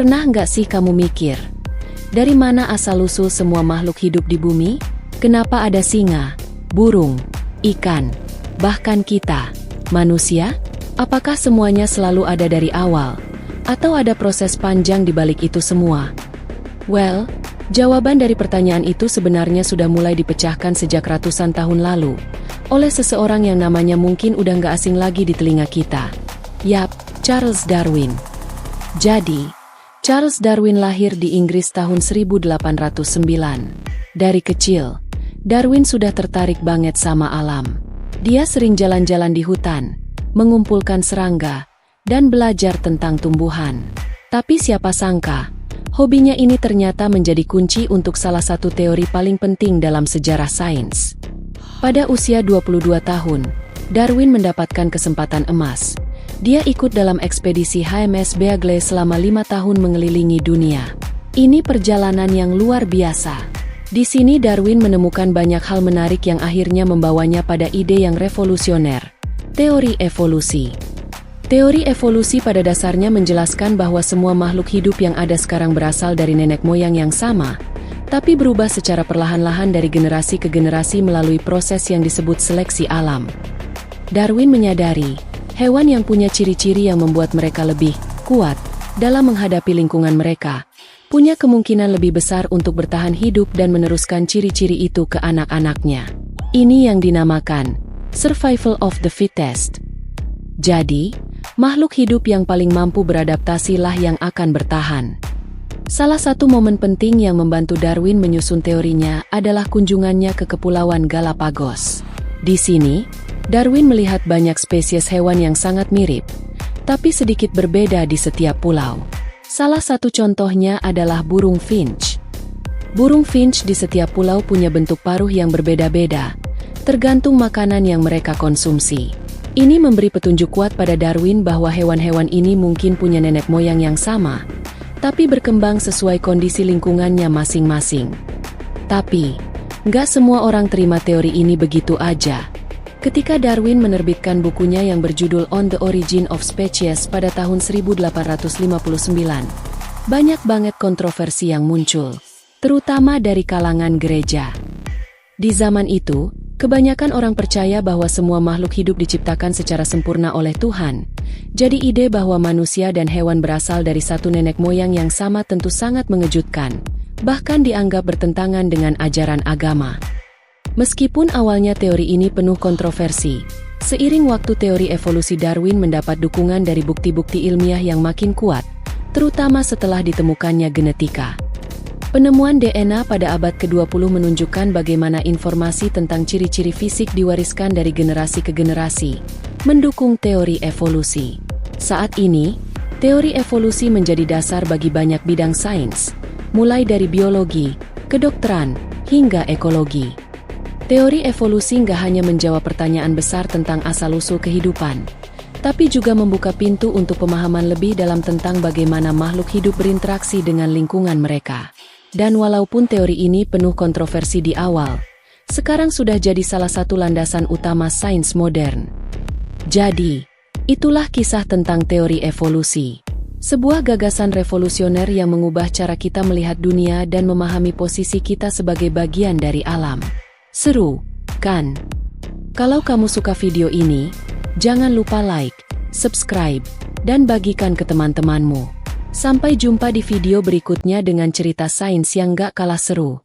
Pernah nggak sih kamu mikir, dari mana asal-usul semua makhluk hidup di bumi? Kenapa ada singa, burung, ikan, bahkan kita, manusia? Apakah semuanya selalu ada dari awal? Atau ada proses panjang di balik itu semua? Well, jawaban dari pertanyaan itu sebenarnya sudah mulai dipecahkan sejak ratusan tahun lalu, oleh seseorang yang namanya mungkin udah nggak asing lagi di telinga kita. Yap, Charles Darwin. Jadi, Charles Darwin lahir di Inggris tahun 1809. Dari kecil, Darwin sudah tertarik banget sama alam. Dia sering jalan-jalan di hutan, mengumpulkan serangga, dan belajar tentang tumbuhan. Tapi siapa sangka, hobinya ini ternyata menjadi kunci untuk salah satu teori paling penting dalam sejarah sains. Pada usia 22 tahun, Darwin mendapatkan kesempatan emas. Dia ikut dalam ekspedisi HMS Beagle selama 5 tahun mengelilingi dunia. Ini perjalanan yang luar biasa. Di sini Darwin menemukan banyak hal menarik yang akhirnya membawanya pada ide yang revolusioner, teori evolusi. Teori evolusi pada dasarnya menjelaskan bahwa semua makhluk hidup yang ada sekarang berasal dari nenek moyang yang sama, tapi berubah secara perlahan-lahan dari generasi ke generasi melalui proses yang disebut seleksi alam. Darwin menyadari, hewan yang punya ciri-ciri yang membuat mereka lebih kuat dalam menghadapi lingkungan mereka, punya kemungkinan lebih besar untuk bertahan hidup dan meneruskan ciri-ciri itu ke anak-anaknya. Ini yang dinamakan survival of the fittest. Jadi, makhluk hidup yang paling mampu beradaptasi lah yang akan bertahan. Salah satu momen penting yang membantu Darwin menyusun teorinya adalah kunjungannya ke Kepulauan Galapagos. Di sini, Darwin melihat banyak spesies hewan yang sangat mirip, tapi sedikit berbeda di setiap pulau. Salah satu contohnya adalah burung finch. Burung finch di setiap pulau punya bentuk paruh yang berbeda-beda, tergantung makanan yang mereka konsumsi. Ini memberi petunjuk kuat pada Darwin bahwa hewan-hewan ini mungkin punya nenek moyang yang sama, tapi berkembang sesuai kondisi lingkungannya masing-masing. Tapi, nggak semua orang terima teori ini begitu aja. Ketika Darwin menerbitkan bukunya yang berjudul On the Origin of Species pada tahun 1859, banyak banget kontroversi yang muncul, terutama dari kalangan gereja. Di zaman itu, kebanyakan orang percaya bahwa semua makhluk hidup diciptakan secara sempurna oleh Tuhan. Jadi ide bahwa manusia dan hewan berasal dari satu nenek moyang yang sama tentu sangat mengejutkan, bahkan dianggap bertentangan dengan ajaran agama. Meskipun awalnya teori ini penuh kontroversi, seiring waktu teori evolusi Darwin mendapat dukungan dari bukti-bukti ilmiah yang makin kuat, terutama setelah ditemukannya genetika. Penemuan DNA pada abad ke-20 menunjukkan bagaimana informasi tentang ciri-ciri fisik diwariskan dari generasi ke generasi, mendukung teori evolusi. Saat ini, teori evolusi menjadi dasar bagi banyak bidang sains, mulai dari biologi, kedokteran, hingga ekologi. Teori evolusi nggak hanya menjawab pertanyaan besar tentang asal-usul kehidupan, tapi juga membuka pintu untuk pemahaman lebih dalam tentang bagaimana makhluk hidup berinteraksi dengan lingkungan mereka. Dan walaupun teori ini penuh kontroversi di awal, sekarang sudah jadi salah satu landasan utama sains modern. Jadi, itulah kisah tentang teori evolusi. Sebuah gagasan revolusioner yang mengubah cara kita melihat dunia dan memahami posisi kita sebagai bagian dari alam. Seru, kan? Kalau kamu suka video ini, jangan lupa like, subscribe, dan bagikan ke teman-temanmu. Sampai jumpa di video berikutnya dengan cerita sains yang gak kalah seru.